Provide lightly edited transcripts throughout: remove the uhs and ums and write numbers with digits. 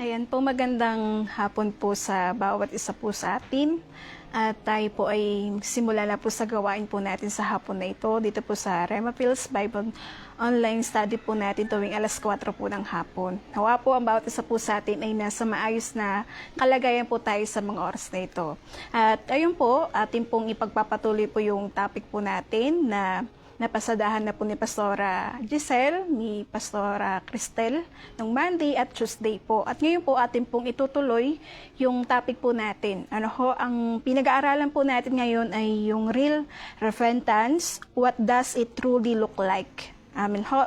Ayan po, magandang hapon po sa bawat isa po sa atin. At tayo po ay simula na po sa gawain po natin sa hapon na ito. Dito po sa Rema Pills Bible online study po natin tuwing alas 4 po ng hapon. Nawa po ang bawat isa po sa atin ay nasa maayos na kalagayan po tayo sa mga oras na ito. At ayun po, atin pong ipagpapatuloy po yung topic po natin na napasadahan na po ni Pastora Giselle, ni Pastora Cristel, ng Monday at Tuesday po. At ngayon po atin pong itutuloy yung topic po natin. Ang pinag-aaralan po natin ngayon ay yung real repentance. What does it truly look like? Amen ho.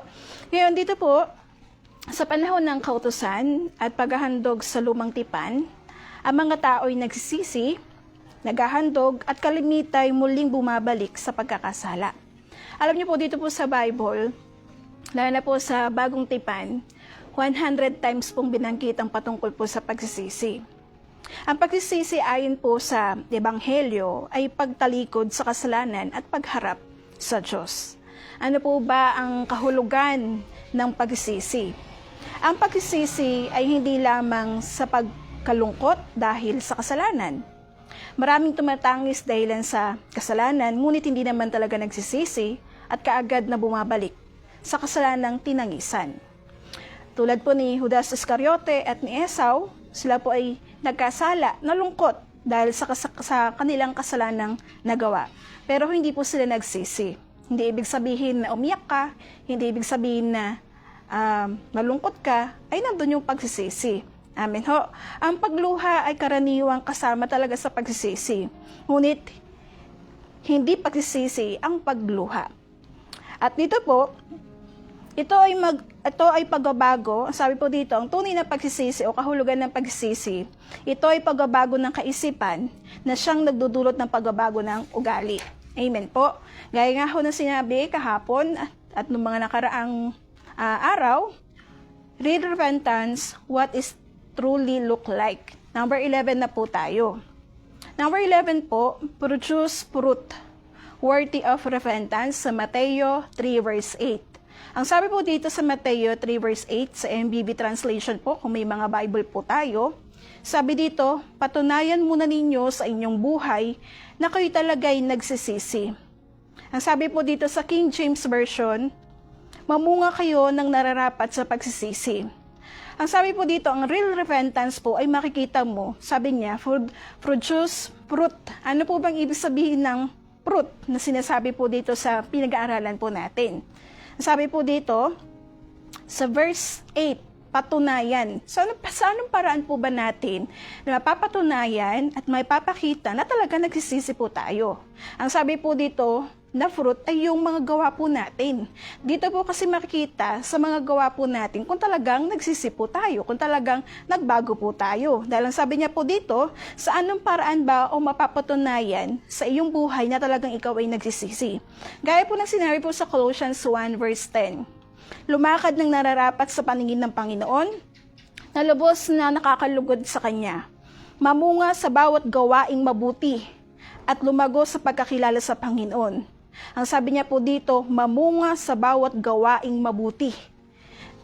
Ngayon dito po, sa panahon ng kautusan at paghahandog sa lumang tipan, ang mga tao ay nagsisisi, naghahandog at kalimitay muling bumabalik sa pagkakasala. Alam niyo po dito po sa Bible, lalo na po sa bagong tipan, 100 times pong binanggit ang patungkol po sa pagsisisi. Ang pagsisisi ayon po sa Ebanghelyo ay pagtalikod sa kasalanan at pagharap sa Diyos. Ano po ba ang kahulugan ng pagsisisi? Ang pagsisisi ay hindi lamang sa pagkalungkot dahil sa kasalanan. Maraming tumatangis dahilan sa kasalanan, ngunit hindi naman talaga nagsisisi at kaagad na bumabalik sa kasalanang tinangisan. Tulad po ni Judas Iscariote at ni Esau, sila po ay nagkasala, nalungkot dahil sa kanilang kasalanang nagawa. Pero hindi po sila nagsisi. Hindi ibig sabihin na umiyak ka, hindi ibig sabihin na nalungkot ka, ay nandun yung pagsisisi. Amen ho. Ang pagluha ay karaniwang kasama talaga sa pagsisisi. Ngunit, hindi pagsisisi ang pagluha. At dito po, ito ay pagbabago. Sabi po dito, ang tunay na pagsisisi o kahulugan ng pagsisisi, ito ay pagbabago ng kaisipan na siyang nagdudulot ng pagbabago ng ugali. Amen po. Gaya nga ho na sinabi kahapon at noong mga nakaraang araw, real repentance, what is truly look like. Number 11 na po tayo. Number 11 po, produce fruit worthy of repentance sa Mateo 3 verse 8. Ang sabi po dito sa Mateo 3 verse 8 sa MBB translation po, kung may mga Bible po tayo, sabi dito, patunayan muna ninyo sa inyong buhay na kayo talaga'y nagsisisi. Ang sabi po dito sa King James Version, mamunga kayo ng nararapat sa pagsisisi. Ang sabi po dito, ang real repentance po ay makikita mo, sabi niya, produce fruit. Ano po bang ibig sabihin ng fruit na sinasabi po dito sa pinag-aaralan po natin? Sabi po dito, sa verse 8, patunayan. So, sa anong paraan po ba natin na mapapatunayan at may papakita na talaga nagsisisi po tayo? Ang sabi po dito, na fruit ay yung mga gawa po natin. Dito po kasi makikita sa mga gawa po natin kung talagang nagsisi po tayo, kung talagang nagbago po tayo. Dahil ang sabi niya po dito, sa anong paraan ba o mapapatunayan sa iyong buhay na talagang ikaw ay nagsisisi. Gaya po ng sinabi po sa Colossians 1 verse 10, lumakad ng nararapat sa paningin ng Panginoon, na lubos na nakakalugod sa Kanya, mamunga sa bawat gawaing mabuti, at lumago sa pagkakilala sa Panginoon. Ang sabi niya po dito, mamunga sa bawat gawaing mabuti.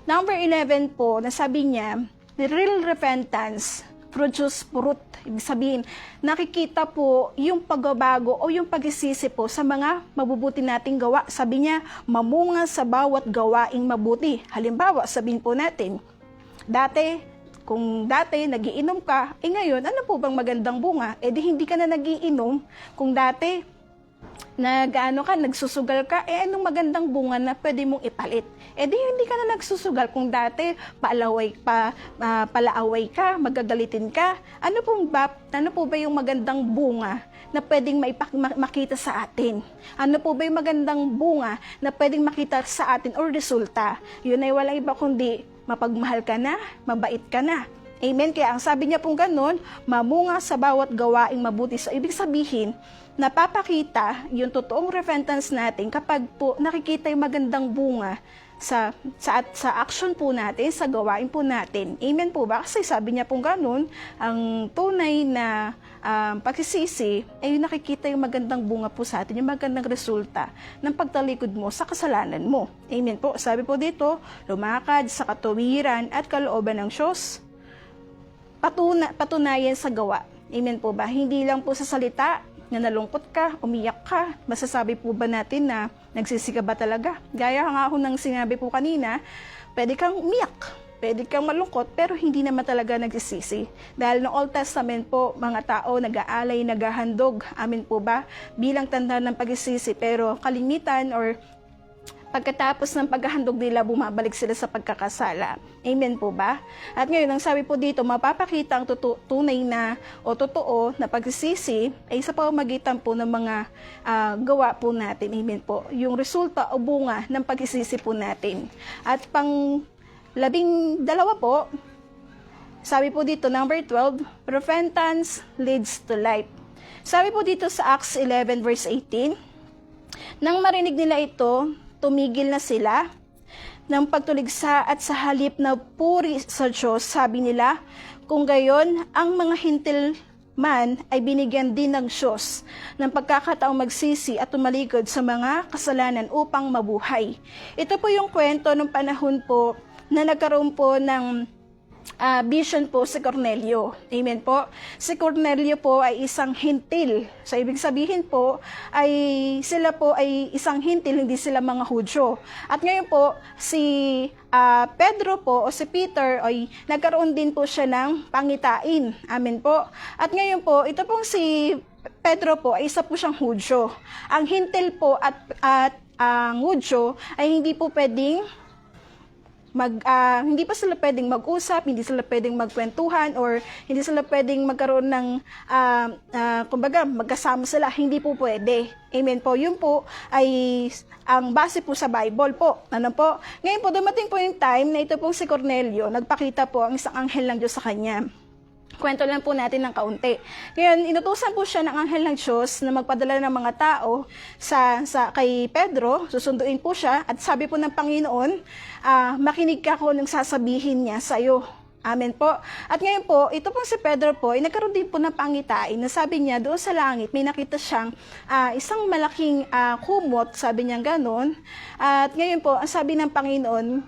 Number 11 po, nasabi niya, real repentance, produce fruit. Ibig sabihin, nakikita po yung pagbabago o yung pagsisisi po sa mga mabubuti nating gawa. Sabi niya, mamunga sa bawat gawaing mabuti. Halimbawa, sabihin po natin, kung dati nagiinom ka, ngayon, ano po bang magandang bunga? Di hindi ka na nagiinom. Kung dati, nagsusugal ka, anong magandang bunga na pwede mong ipalit? Di hindi ka na nagsusugal. Kung dati, palaaway ka, magagalitin ka, ano po ba yung magandang bunga na pwedeng makita sa atin? Ano po ba yung magandang bunga na pwedeng makita sa atin o resulta? Yun ay walang iba kundi mapagmahal ka na, mabait ka na. Amen? Kaya ang sabi niya pong ganun, mamunga sa bawat gawaing mabuti. So, ibig sabihin, napapakita yung totoong repentance natin kapag po nakikita yung magandang bunga sa action po natin, sa gawain po natin. Amen po ba? Kasi sabi niya pong ganun, ang tunay na pagsisisi ay nakikita yung magandang bunga po sa atin, yung magandang resulta ng pagtalikod mo sa kasalanan mo. Amen po. Sabi po dito, lumakad sa katuwiran at kalooban ng Diyos, patunayan sa gawa. Amen po ba? Hindi lang po sa salita na nalungkot ka, umiyak ka, masasabi po ba natin na nagsisi ka ba talaga? Gaya nga ako ng sinabi po kanina, pwede kang umiyak, pwede kang malungkot, pero hindi naman talaga nagsisisi. Dahil no Old Testament po, mga tao nag-aalay, naghahandog, amin po ba, bilang tanda ng pagsisisi, pero kalimitan or pagkatapos ng paghahandog nila, bumabalik sila sa pagkakasala. Amen po ba? At ngayon, ang sabi po dito, mapapakita ang tunay na o totoo na pagsisisi ay sa pamamagitan po ng mga gawa po natin. Amen po. Yung resulta o bunga ng pagsisisi po natin. At pang 12 po, sabi po dito, number 12, repentance leads to life. Sabi po dito sa Acts 11 verse 18, nang marinig nila ito, tumigil na sila ng pagtuligsa at sa halip na puri sa Diyos, sabi nila, kung gayon, ang mga hintil man ay binigyan din ng Diyos ng pagkakataong magsisi at tumalikod sa mga kasalanan upang mabuhay. Ito po yung kwento ng panahon po na nagkaroon po ng vision po si Cornelio. Amen po. Si Cornelio po ay isang hintil. So, ibig sabihin po, ay sila po ay isang hintil, hindi sila mga Hudyo. At ngayon po, si Pedro po o si Peter ay nagkaroon din po siya ng pangitain. Amen po. At ngayon po, ito pong si Pedro po ay isa po siyang Hudyo. Ang hintil po at ang Hudyo ay hindi po pwedeng hindi pa sila pwedeng mag-usap, hindi sila pwedeng magkwentuhan, or hindi sila pwedeng magkaroon ng, kumbaga, magkasama sila. Hindi po pwede. Amen po. Yun po ay ang base po sa Bible po. Ano po? Ngayon po, dumating po yung time na ito pong si Cornelio, nagpakita po ang isang anghel ng Diyos sa kanya. Kwento lang po natin ng kaunti. Ngayon, inutusan po siya ng anghel ng Diyos na magpadala ng mga tao kay Pedro, susunduin po siya, at sabi po ng Panginoon, makinig ka kung anong sasabihin niya sa iyo. Amen po. At ngayon po, ito pong si Pedro po, ay nagkaroon din po ng pangitain na sabi niya, doon sa langit, may nakita siyang isang malaking kumot, sabi niya gano'n. At ngayon po, ang sabi ng Panginoon,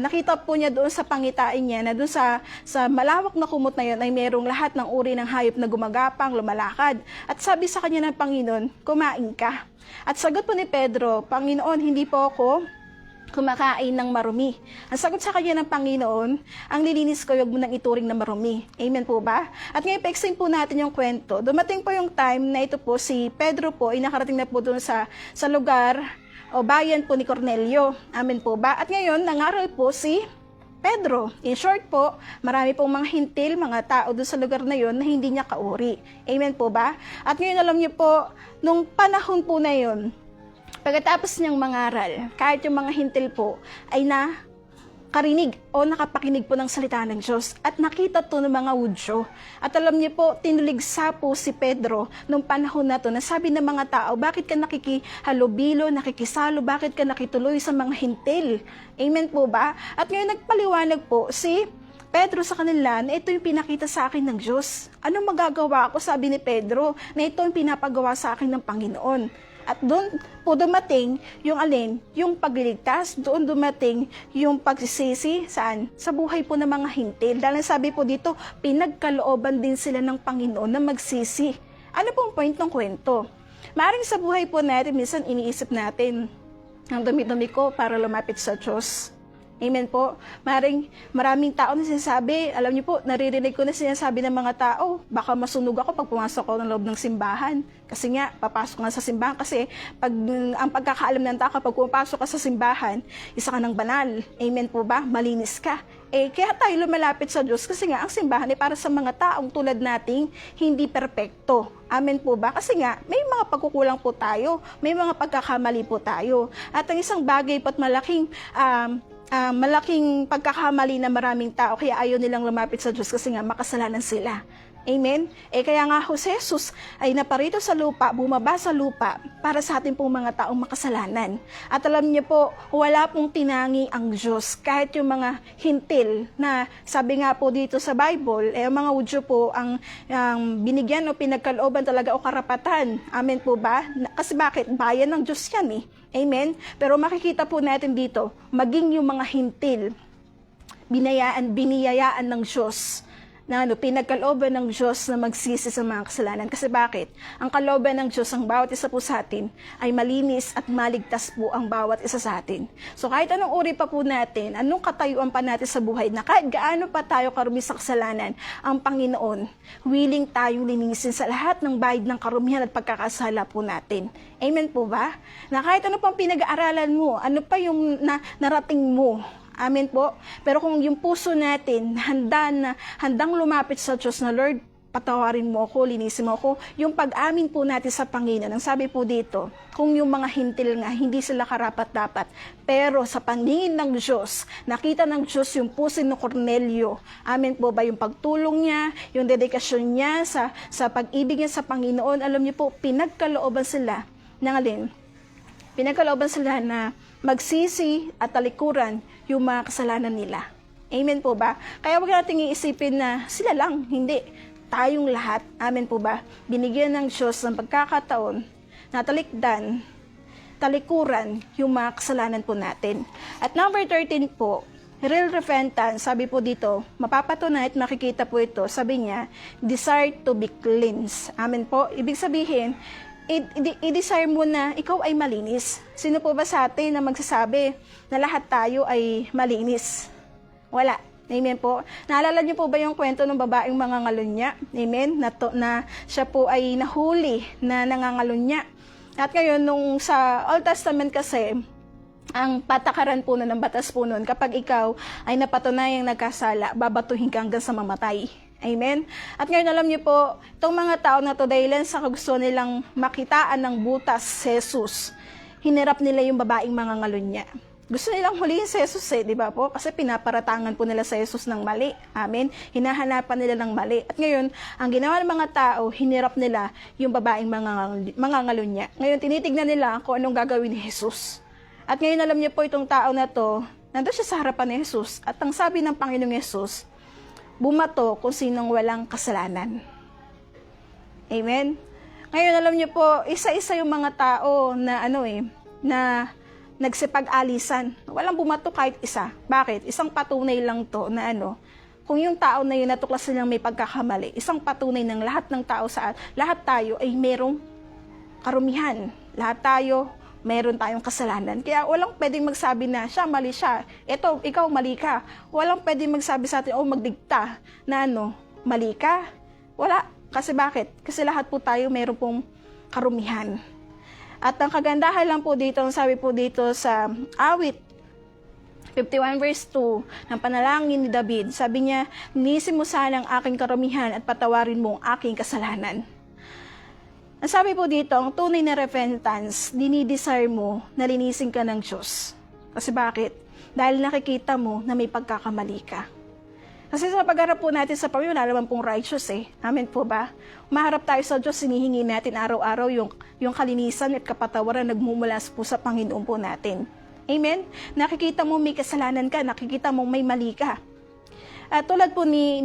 nakita po niya doon sa pangitain niya na doon sa malawak na kumot na yun ay merong lahat ng uri ng hayop na gumagapang, lumalakad. At sabi sa kanya ng Panginoon, kumain ka. At sagot po ni Pedro, Panginoon, hindi po ako kumakain ng marumi. Ang sagot sa kanya ng Panginoon, ang lilinis ko, huwag mo nang ituring na marumi. Amen po ba? At ngayon, pa-explain po natin yung kwento. Dumating po yung time na ito po, si Pedro po, ay nakarating na po doon sa lugar o bayan po ni Cornelio. Amen po ba? At ngayon, nangaral po si Pedro. In short po, marami pong mga hintil, mga tao doon sa lugar na yon na hindi niya kauri. Amen po ba? At ngayon, alam niyo po, nung panahon po na yon, pagkatapos niyang mangaral, kahit yung mga hintil po ay nakarinig o nakapakinig po ng salita ng Diyos at nakita to ng mga Hudyo. At alam niyo po, tinuligsa po si Pedro nung panahon na to na sabi ng mga tao, bakit ka nakikihalubilo, nakikisalo, bakit ka nakituloy sa mga hintil? Amen po ba? At ngayon nagpaliwanag po si Pedro sa kanila na ito yung pinakita sa akin ng Diyos. Anong magagawa ko, sabi ni Pedro, na ito yung pinapagawa sa akin ng Panginoon. At doon po dumating yung alin, yung pagliligtas, doon dumating yung pagsisisi, saan? Sa buhay po ng mga hintil. Dahil sabi po dito, pinagkalooban din sila ng Panginoon na magsisi. Ano pong point ng kwento? Maaaring sa buhay po natin, minsan iniisip natin, ang dumi-dumi ko para lumapit sa Diyos. Amen po. Maraming tao na sinasabi, alam niyo po, naririnig ko na sinasabi ng mga tao, baka masunog ako pag pumasok ako ng loob ng simbahan. Kasi nga, papasok nga sa simbahan. Kasi ang pagkakaalam ng tao, kapag pumapasok ka sa simbahan, isa ka ng banal. Amen po ba? Malinis ka. Kaya tayo lumalapit sa Diyos kasi nga, ang simbahan ay para sa mga taong tulad nating hindi perpekto. Amen po ba? Kasi nga, may mga pagkukulang po tayo, may mga pagkakamali po tayo. At ang isang bagay po at malaking pagkakamali na maraming tao kaya ayaw nilang lumapit sa Diyos kasi nga makasalanan sila. Amen? Kaya nga si Jesus ay naparito sa lupa, bumaba sa lupa para sa ating pong mga taong makasalanan. At alam niyo po, wala pong tinangi ang Diyos. Kahit yung mga hintil na sabi nga po dito sa Bible, ang mga Hudyo po ang binigyan o pinagkalooban talaga o karapatan. Amen po ba? Kasi bakit? Bayan ng Diyos yan Amen? Pero makikita po natin dito, maging yung mga hintil, biniyayaan ng Diyos. na pinagkalooban ng Diyos na magsisi sa mga kasalanan. Kasi bakit? Ang kalooban ng Diyos, ang bawat isa po sa atin, ay malinis at maligtas po ang bawat isa sa atin. So kahit anong uri pa po natin, anong katayuan pa natin sa buhay, na kahit gaano pa tayo karumi sa kasalanan, ang Panginoon, willing tayong linisin sa lahat ng bahid ng karumihan at pagkakasala po natin. Amen po ba? Na kahit ano pang pinag-aaralan mo, ano pa yung narating mo, amen po. Pero kung yung puso natin handang lumapit sa Diyos na, Lord, patawarin mo ako, linisin mo ako, yung pag-amin po natin sa Panginoon. Ang sabi po dito, kung yung mga hintil nga, hindi sila karapat-dapat, pero sa paningin ng Diyos, nakita ng Diyos yung puso ni Cornelio. Amen po ba? Yung pagtulong niya, yung dedikasyon niya sa pag-ibig niya sa Panginoon, alam niyo po, pinagkalooban sila ng alin? Pinagkalooban sila na magsisi at talikuran yung mga kasalanan nila. Amen po ba? Kaya huwag nating iisipin na sila lang, hindi. Tayong lahat, amen po ba? Binigyan ng Diyos ng pagkakataon na talikuran yung mga kasalanan po natin. At number 13 po, real repentance, sabi po dito, mapapatunay at makikita po ito, sabi niya, desire to be cleansed. Amen po? Ibig sabihin, i-desire mo na ikaw ay malinis. Sino po ba sa atin na magsasabi na lahat tayo ay malinis? Wala. Amen po. Naalala niyo po ba yung kwento ng babaeng mangangalunya? Amen? Na siya po ay nahuli na nangangalunya. At ngayon, nung sa Old Testament kasi, ang patakaran po ng batas po nun, kapag ikaw ay napatunayang nagkasala, babatuhin ka hanggang sa mamatay. Amen? At ngayon alam niyo po, itong mga tao na to, dahil sa gusto nilang makitaan ng butas si Jesus, hinirap nila yung babaeng mangangalunya. Gusto nilang hulihin si Jesus di ba po? Kasi pinaparatangan po nila si Jesus ng mali. Amen? Hinahanapan nila ng mali. At ngayon, ang ginawa ng mga tao, hinirap nila yung babaeng mangangalunya. Ngayon, tinitignan nila kung anong gagawin ni Jesus. At ngayon, alam niyo po, itong tao na to, nandun siya sa harapan ni Jesus. At ang sabi ng Panginoong Jesus, bumato kung sinong walang kasalanan. Amen? Ngayon, alam niyo po, isa-isa yung mga tao na na nagsipag-alisan. Walang bumato kahit isa. Bakit? Isang patunay lang to na kung yung tao na yun natuklas nilang may pagkakamali, isang patunay ng lahat ng tao lahat tayo ay merong karumihan. Lahat tayo meron tayong kasalanan. Kaya walang pwedeng magsabi na siya, mali siya. Eto, ikaw, mali ka. Walang pwedeng magsabi sa atin, magdikta na mali ka. Wala. Kasi bakit? Kasi lahat po tayo meron pong karumihan. At ang kagandahan lang po dito, ang sabi po dito sa awit 51 verse 2 ng panalangin ni David, sabi niya, linisin mo sana ang aking karumihan at patawarin mo ang aking kasalanan. Ang sabi po dito, ang tunay na repentance, dinidesire mo na linisin ka ng Diyos. Kasi bakit? Dahil nakikita mo na may pagkakamali ka. Kasi sa pagharap po natin sa Panginoon, wala naman pong righteous Amen po ba? Maharap tayo sa Diyos, sinihingi natin araw-araw yung kalinisan at kapatawaran nagmumula po sa Panginoon po natin. Amen? Nakikita mo may kasalanan ka, nakikita mo may mali ka. At tulad po ni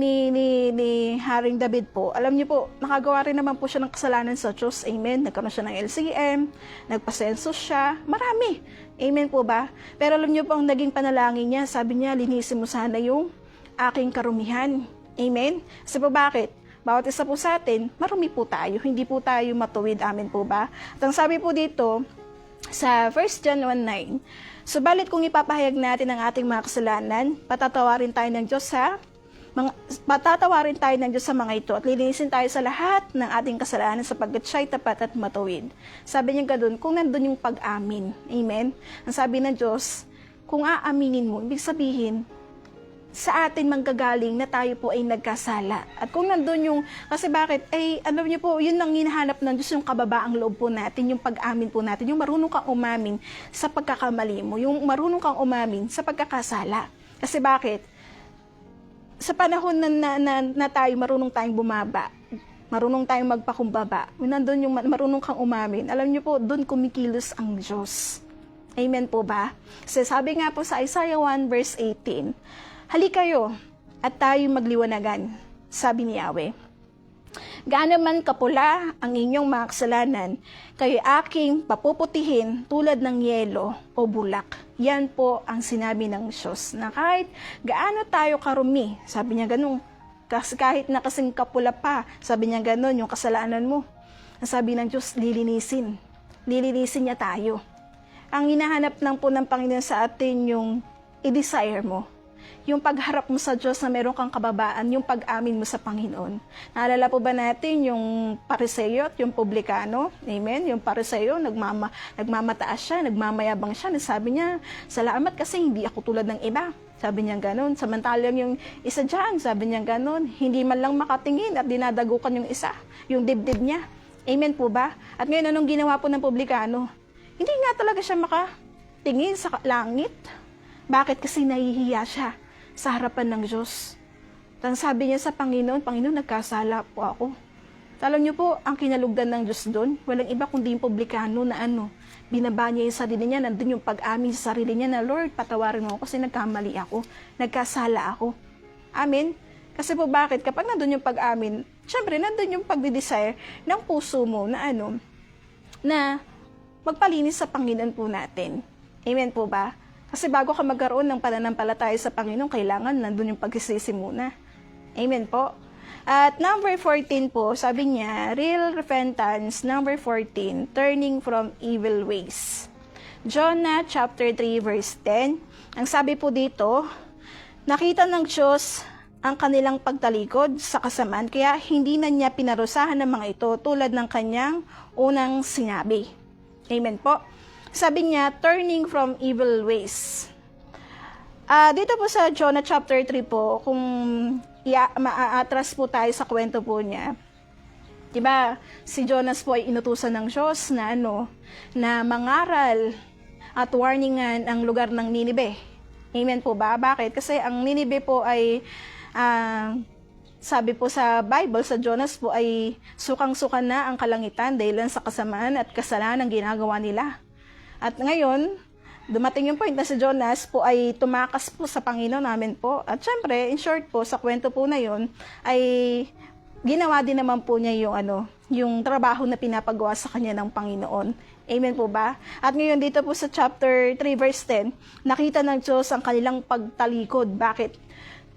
Haring David po, alam niyo po, nakagawa rin naman po siya ng kasalanan sa Diyos. Amen? Nagkaroon siya ng LCM, nagpasensus siya, marami. Amen po ba? Pero alam niyo po, ang naging panalangin niya, sabi niya, linisin mo sana yung aking karumihan. Amen? Kasi po bakit? Bawat isa po sa atin, marumi po tayo. Hindi po tayo matuwid. Amen po ba? At ang sabi po dito, sa 1 John 1:9, subalit kung ipapahayag natin ang ating mga kasalanan, patatawarin tayo ng Diyos sa mga ito at lilinisin tayo sa lahat ng ating kasalanan sapagkat siya'y tapat at matuwid. Sabi niya ganoon, kung nandun yung pag-amin. Amen? Ang sabi ng Diyos, kung aaminin mo, ibig sabihin, sa atin manggagaling na tayo po ay nagkasala. At kung nandun yung, kasi bakit, ano niyo po, yun ang hinahanap ng Diyos, yung kababaang loob po natin, yung pag-amin po natin, yung marunong kang umamin sa pagkakamali mo, yung marunong kang umamin sa pagkakasala. Kasi bakit? Sa panahon na tayo, marunong tayong bumaba, marunong tayong magpakumbaba, nandun yung marunong kang umamin, alam niyo po, doon kumikilos ang Diyos. Amen po ba? Kasi sabi nga po sa Isaiah 1 verse 18, halik kayo at tayo magliwanagan, sabi ni Yahweh. Gaano man kapula ang inyong mga kasalanan, kayo aking papuputihin tulad ng yelo o bulak. Yan po ang sinabi ng Diyos, na kahit gaano tayo karumi, sabi niya ganun, Kasi kahit na kasing kapula pa, sabi niya ganon, yung kasalanan mo. Ang sabi ng Diyos, lilinisin. Lilinisin niya tayo. Ang hinahanap lang po ng Panginoon sa atin yung i-desire mo. Yung pagharap mo sa Diyos na meron kang kababaan, yung pag-amin mo sa Panginoon. Naalala po ba natin yung Pariseo at yung Publikano? Amen? Yung Pariseo, nagmamataas siya, nagmamayabang siya. Sabi niya, salamat kasi hindi ako tulad ng iba. Sabi niya ganon. Samantalang yung isa dyan, sabi niya ganon. Hindi man lang makatingin at dinadagukan yung isa, yung dibdib niya. Amen po ba? At ngayon, anong ginawa po ng Publikano? Hindi nga talaga siya makatingin sa langit. Bakit? Kasi nahihiya siya sa harapan ng Diyos. Ang sabi niya sa Panginoon, Panginoon, nagkasala po ako. Alam niyo po, ang kinalugdan ng Diyos doon, walang iba kundi yung Publikano na binaba niya yung sarili niya, nandun yung pag-amin sa sarili niya na, Lord, patawarin mo ako kasi nagkamali ako, nagkasala ako. Amen? Kasi po bakit? Kapag nandun yung pag-amin, syempre, nandun yung pagdidesire ng puso mo na na magpalinis sa Panginoon po natin. Amen po ba? Kasi bago ka magkaroon ng pananampalataya sa Panginoon, kailangan nandun yung pagsisisi muna. Amen po. At number 14 po, sabi niya, real repentance, number 14, turning from evil ways. Jonah chapter 3 verse 10, ang sabi po dito, nakita ng Diyos ang kanilang pagtalikod sa kasamaan, kaya hindi na niya pinarusahan ng mga ito tulad ng kanyang unang sinabi. Amen po. Sabi niya, turning from evil ways. Dito po sa Jonah chapter 3 po, kung maaatras po tayo sa kwento po niya, diba, si Jonas po ay inutusan ng Diyos na na mangaral at warningan ang lugar ng Ninive. Amen po ba? Bakit? Kasi ang Ninive po ay, sabi po sa Bible, sa Jonas po ay sukang-suka na ang kalangitan dahil sa kasamaan at kasalanan ng ginagawa nila. At ngayon, dumating yung point na si Jonas po ay tumakas po sa Panginoon namin po. At syempre, in short po, sa kwento po na yon ay ginawa din naman po niya yung trabaho na pinapagawa sa kanya ng Panginoon. Amen po ba? At ngayon dito po sa chapter 3 verse 10, nakita ng Diyos ang kanilang pagtalikod. Bakit?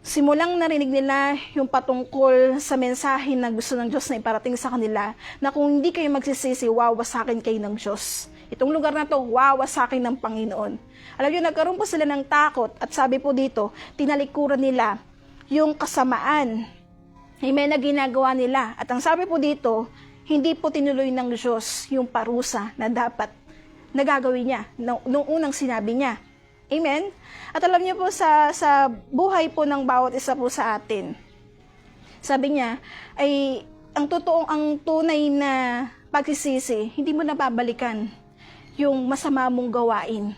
Simulang narinig nila yung patungkol sa mensahe na gusto ng Diyos na iparating sa kanila, na kung hindi kayo magsisisi, wawasakin kayo ng Diyos. Itong lugar na to, wawasakin ng Panginoon. Alam niyo, nagkaroon po sila ng takot at sabi po dito, tinalikuran nila yung kasamaan. Amen, na ginagawa nila. At ang sabi po dito, hindi po tinuloy ng Diyos yung parusa na dapat nagagawin niya nung unang sinabi niya. Amen? At alam niyo po sa buhay po ng bawat isa po sa atin, sabi niya, ay ang tunay na pagsisisi, hindi mo nababalikan yung masama mong gawain.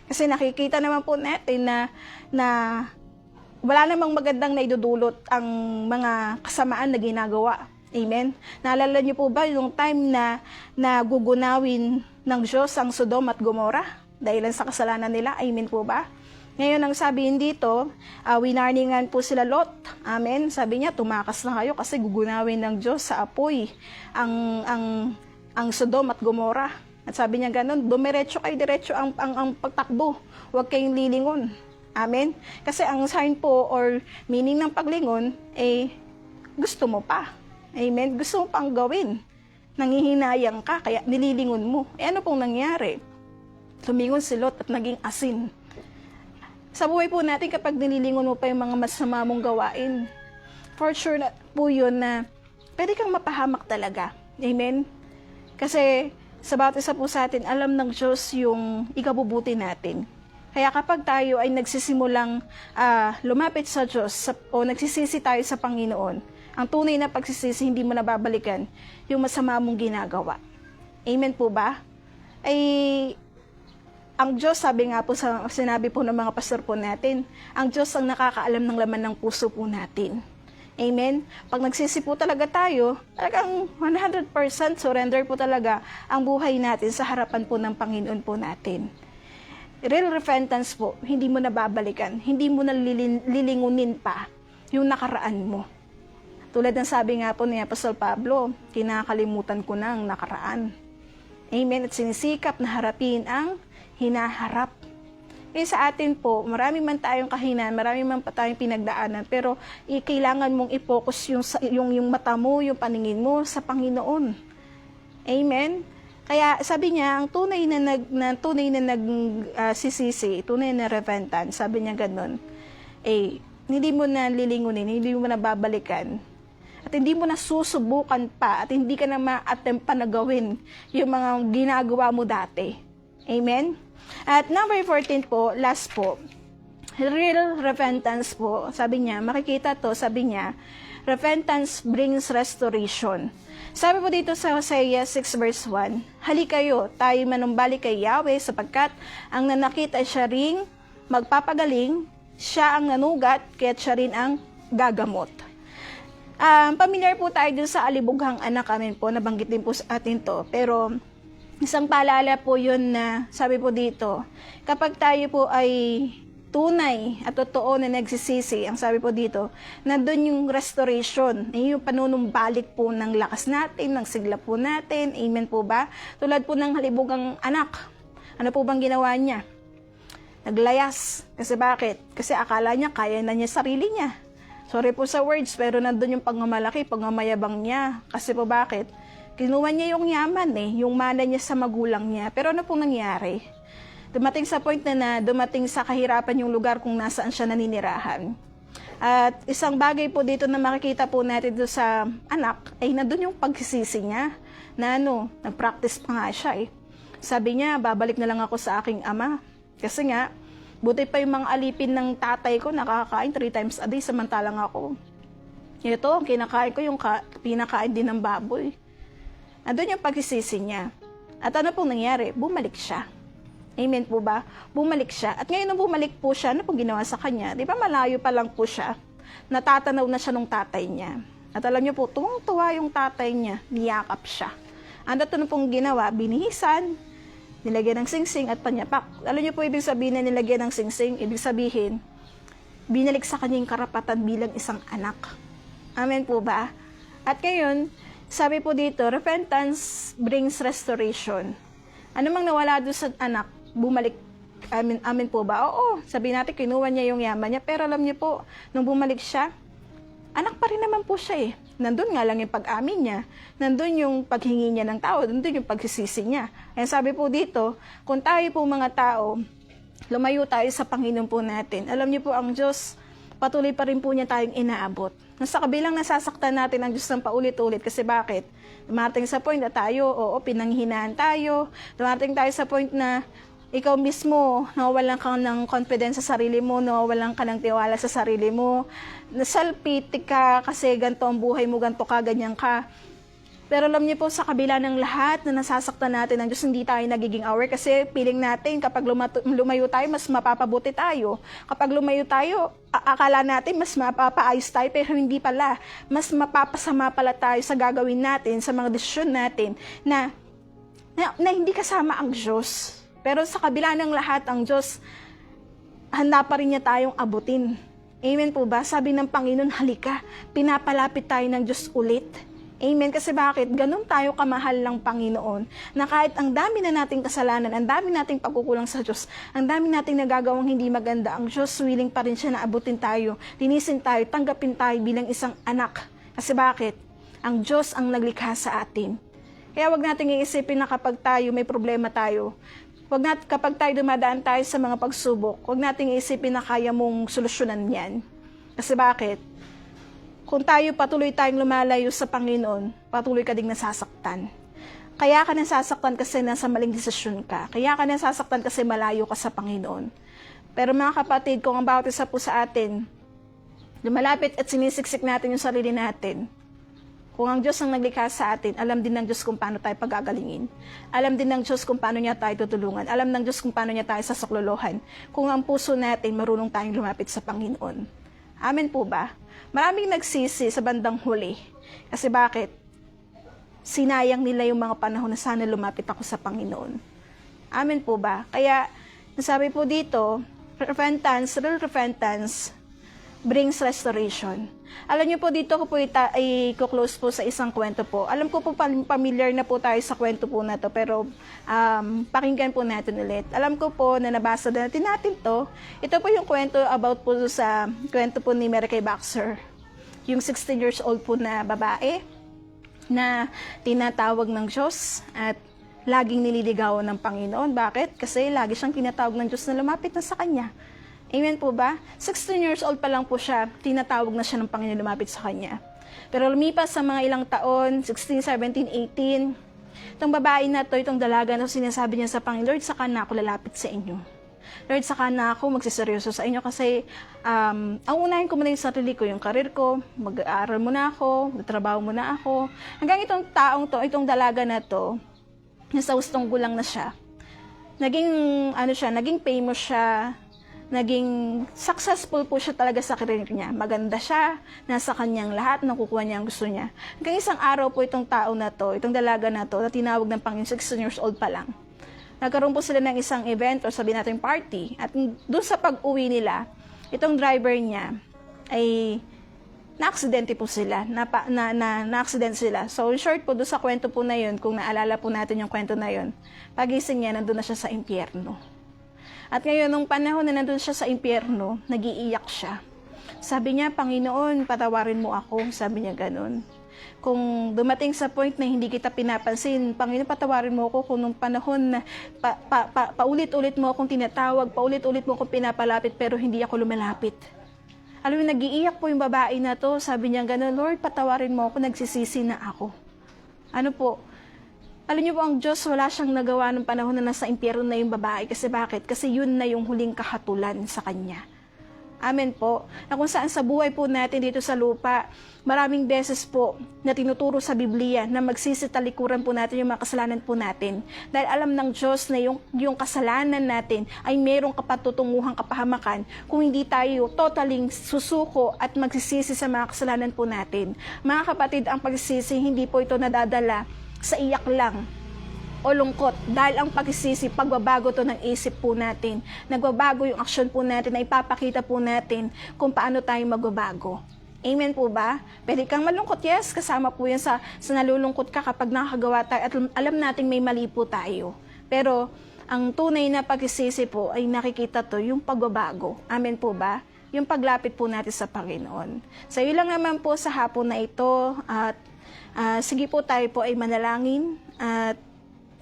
Kasi nakikita naman po natin na wala namang magandang naidudulot ang mga kasamaan na ginagawa. Amen? Naalala niyo po ba yung time na gugunawin ng Diyos ang Sodom at Gomorrah dahil sa kasalanan nila? Amen po ba? Ngayon, ang sabihin dito, winarningan po sila Lot. Amen? Sabi niya, tumakas na kayo kasi gugunawin ng Diyos sa apoy ang Sodom at Gomorrah. At sabi niya ganun, dumiretso kayo, diretso ang pagtakbo. Huwag kayong lilingon. Amen? Kasi ang sign po or meaning ng paglingon, gusto mo pa. Amen? Gusto mo pang gawin. Nangihinayang ka, kaya nililingon mo. Ano pong nangyari? Lumingon si Lot at naging asin. Sa buhay po natin, kapag nililingon mo pa yung mga masama mong gawain, for sure na po yun na pwede kang mapahamak talaga. Amen? Kasi sa bawat isa po sa atin, alam ng Diyos yung ikabubuti natin. Kaya kapag tayo ay nagsisimulang lumapit sa Diyos o nagsisisi tayo sa Panginoon, ang tunay na pagsisisi, hindi mo nababalikan yung masama mong ginagawa. Amen po ba? Ang Diyos, sabi nga po, sinabi po ng mga pastor po natin, ang Diyos ang nakakaalam ng laman ng puso po natin. Amen? Pag nagsisi po talaga tayo, talagang 100% surrender po talaga ang buhay natin sa harapan po ng Panginoon po natin. Real repentance po, hindi mo nababalikan, hindi mo nalilingunin pa yung nakaraan mo. Tulad ng sabi nga po ni Apostol Pablo, kinakalimutan ko na ang nakaraan. Amen? At sinisikap na harapin ang hinaharap. Sa atin po, marami man tayong kahinaan, marami man pa tayong pinagdaanan, pero kailangan mong i-focus yung mata mo, yung paningin mo sa Panginoon. Amen? Kaya sabi niya, ang tunay na nagsisisi, tunay na repentant, sabi niya ganun, hindi mo na lilingunin, hindi mo na babalikan, at hindi mo na susubukan pa, at hindi ka na ma-attempt pa na gawin yung mga ginagawa mo dati. Amen? At number 14 po, last po, real repentance po, sabi niya, makikita to, sabi niya, repentance brings restoration. Sabi po dito sa Hosea 6 verse 1, halikayo, tayo manumbalik kay Yahweh sapagkat ang nanakit ay siya ring magpapagaling, siya ang nanugat, kaya't siya rin ang gagamot. Familiar po tayo dun sa alibughang anak, amin po, nabanggit din po sa atin to, pero isang paalala po yun na, sabi po dito, kapag tayo po ay tunay at totoo na nagsisisi, ang sabi po dito, nandun yung restoration, yung panunumbalik po ng lakas natin, ng sigla po natin, amen po ba? Tulad po ng halibugang anak, ano po bang ginawa niya? Naglayas. Kasi bakit? Kasi akala niya, kaya na niya sarili niya. Sorry po sa words, pero nandun yung pagmamalaki, pagmamayabang niya. Kasi po bakit? Kinuha niya yung yaman yung mana niya sa magulang niya. Pero ano pong nangyari? Dumating sa point na dumating sa kahirapan yung lugar kung nasaan siya naninirahan. At isang bagay po dito na makikita po natin doon sa anak, ay nandun yung pagsisisi niya, na nag-practice pa nga siya Sabi niya, babalik na lang ako sa aking ama. Kasi nga, buti pa yung mga alipin ng tatay ko, nakakain 3 times a day, samantalang ako. Ito, kinakain ko yung pinakain din ng baboy. Andun yung pagsisisi niya. At ano pong nangyari? Bumalik siya. Amen po ba? Bumalik siya. At ngayon nung bumalik po siya, ano pong ginawa sa kanya? Di ba malayo pa lang po siya? Natatanaw na siya ng tatay niya. At alam niyo po, tuwang-tuwa yung tatay niya, niyakap siya. Ano ito pong ginawa? Binihisan, nilagyan ng singsing at panyapak. Alam niyo po ibig sabihin na nilagyan ng singsing? Ibig sabihin, binalik sa kanya yung karapatan bilang isang anak. Amen po ba? At ngayon, sabi po dito, repentance brings restoration. Ano mang nawala doon sa anak, bumalik. Amen po ba? Oo, sabi natin, kinuha niya yung yaman niya. Pero alam niyo po, nung bumalik siya, anak pa rin naman po siya Nandun nga lang yung pag-amin niya. Nandun yung paghingi niya ng tao. Nandun yung pagsisisi niya. Kaya sabi po dito, kung tayo po mga tao, lumayo tayo sa Panginoon po natin. Alam niyo po, ang Diyos, patuloy pa rin po niya tayong inaabot. Sa kabilang nasasaktan natin ang Diyos ng paulit-ulit. Kasi bakit? Dumating sa point na tayo, pinanghinaan tayo. Dumating tayo sa point na ikaw mismo, nawawalan ka ng confidence sa sarili mo, nawawalan ka ng tiwala sa sarili mo, nasalpitik ka kasi ganito ang buhay mo, ganito ka, ganyan ka. Pero alam niyo po, sa kabila ng lahat na nasasaktan natin ng Diyos, hindi tayo nagiging aware kasi feeling natin kapag lumayo tayo, mas mapapabuti tayo. Kapag lumayo tayo, akala natin mas mapapaayos tayo, pero hindi pala. Mas mapapasama pala tayo sa gagawin natin, sa mga desisyon natin na hindi kasama ang Diyos. Pero sa kabila ng lahat, ang Diyos, handa pa rin niya tayong abutin. Amen po ba? Sabi ng Panginoon, halika, pinapalapit tayo ng Diyos ulit. Amen. Kasi bakit? Ganun tayo kamahal ng Panginoon na kahit ang dami na nating kasalanan, ang dami nating pagkukulang sa Diyos, ang dami nating nagagawang hindi maganda, ang Diyos willing pa rin siya na abutin tayo, linisin tayo, tanggapin tayo bilang isang anak. Kasi bakit? Ang Diyos ang naglikha sa atin. Kaya wag nating iisipin na kapag tayo may problema tayo, kapag tayo dumadaan tayo sa mga pagsubok, wag nating iisipin na kaya mong solusyonan yan. Kasi bakit? Kung tayo patuloy tayong lumalayo sa Panginoon, patuloy ka ding nasasaktan. Kaya ka nasasaktan kasi nasa maling desisyon ka. Kaya ka nasasaktan kasi malayo ka sa Panginoon. Pero mga kapatid, kung ang bawat isa po sa atin, lumalapit at sinisiksik natin yung sarili natin, kung ang Diyos ang naglikha sa atin, alam din ng Diyos kung paano tayo pagagalingin. Alam din ng Diyos kung paano niya tayo tutulungan. Alam ng Diyos kung paano niya tayo sasaklolohan. Kung ang puso natin, marunong tayong lumapit sa Panginoon. Amen po ba? Maraming nagsisi sa bandang huli. Kasi bakit? Sinayang nila yung mga panahon na sana lumapit ako sa Panginoon. Amen po ba? Kaya, nasabi po dito, real repentance brings restoration. Alam niyo po, dito ko po i-close po sa isang kwento po. Alam ko po familiar na po tayo sa kwento po na to, pero pakinggan po natin ulit. Alam ko po na nabasa natin to. Ito po yung kwento about po sa kwento po ni Mary Kay Boxer. Yung 16 years old po na babae na tinatawag ng Diyos at laging nililigawan ng Panginoon. Bakit? Kasi lagi siyang tinatawag ng Diyos na lumapit na sa Kanya. Amen po ba? 16 years old pa lang po siya, tinatawag na siya ng Panginoon lumapit sa Kanya. Pero lumipas sa mga ilang taon, 16, 17, 18, itong babae na to, itong dalaga na sinasabi niya sa Panginoon, Lord, saka na ako lalapit sa inyo. Lord, saka na ako magsiseryoso sa inyo kasi ang unahin ko muna yung sarili ko, yung karir ko, mag-aaral muna ako, magtrabaho muna ako. Hanggang itong taong to, itong dalaga na to, nasa ustong gulang na siya, naging famous siya, naging successful po siya talaga sa career niya. Maganda siya, nasa kanyang lahat, nakukuha niya ang gusto niya. Hanggang isang araw po itong tao na to, itong dalaga na to, na tinawag ng Panginoon, 16 years old pa lang. Nagkaroon po sila ng isang event o sabihin natin party. At doon sa pag-uwi nila, itong driver niya ay na-aksidente po sila, na-aksidente sila. So, in short po, doon sa kwento po na yun, kung naalala po natin yung kwento na yun, pagising niya, nandun na siya sa impyerno. At ngayon, nung panahon na nandun siya sa impyerno, nag-iiyak siya. Sabi niya, Panginoon, patawarin mo ako. Sabi niya ganun. Kung dumating sa point na hindi kita pinapansin, Panginoon, patawarin mo ako kung nung panahon na paulit-ulit mo akong tinatawag, paulit-ulit mo akong pinapalapit, pero hindi ako lumalapit. Alam mo, nag-iiyak po yung babae na to. Sabi niya ganun, Lord, patawarin mo ako, nagsisisi na ako. Ano po? Alam niyo po, ang Diyos, wala siyang nagawa ng panahon na nasa impyerno na yung babae. Kasi bakit? Kasi yun na yung huling kahatulan sa Kanya. Amen po. Na kung saan sa buhay po natin dito sa lupa, maraming beses po na tinuturo sa Biblia na magsisitalikuran po natin yung mga kasalanan po natin. Dahil alam ng Diyos na yung kasalanan natin ay merong kapatutunguhang kapahamakan kung hindi tayo totaling susuko at magsisisi sa mga kasalanan po natin. Mga kapatid, ang pagsisisi, hindi po ito nadadala sa iyak lang o lungkot. Dahil ang pagsisisi, pagbabago to ng isip po natin. Nagbabago yung aksyon po natin na ipapakita po natin kung paano tayo magbabago. Amen po ba? Pwede kang malungkot, yes. Kasama po yan sa nalulungkot ka kapag nakakagawa tayo at alam nating may mali po tayo. Pero ang tunay na pagsisisi po ay nakikita to yung pagbabago. Amen po ba? Yung paglapit po natin sa Panginoon. Sa iyo lang naman po sa hapon na ito at sige po tayo po ay manalangin at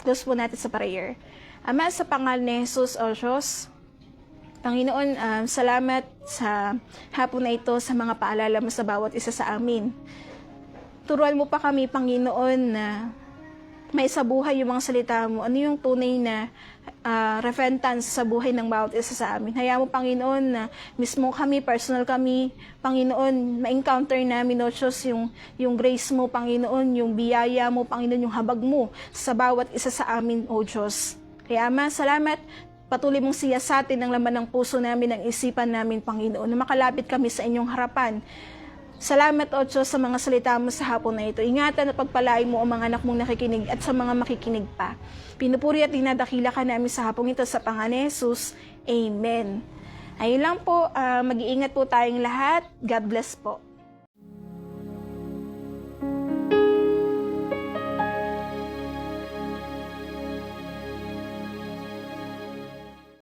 close po natin sa prayer. Ama, sa pangalan ni Jesus o Diyos, Panginoon, salamat sa hapon na ito sa mga paalala mo sa bawat isa sa amin. Turuan mo pa kami, Panginoon, na may sa buhay yung mga salita mo. Ano yung tunay na repentance sa buhay ng bawat isa sa amin. Hayaan mo, Panginoon, na mismo kami, personal kami, Panginoon, ma-encounter namin, O Diyos, yung grace mo, Panginoon, yung biyaya mo, Panginoon, yung habag mo sa bawat isa sa amin, O Diyos. Kaya, Ama, salamat. Patuloy mong siyasatin ang laman ng puso namin, ang isipan namin, Panginoon, na makalapit kami sa inyong harapan. Salamat, O Diyos, sa mga salita mo sa hapon na ito. Ingatan at pagpalain mo ang mga anak mong nakikinig at sa mga makikinig pa. Pinupuri at dinadakila ka namin sa hapong ito sa pangalan ni Jesus. Amen. Ayun lang po, mag-iingat po tayong lahat. God bless po.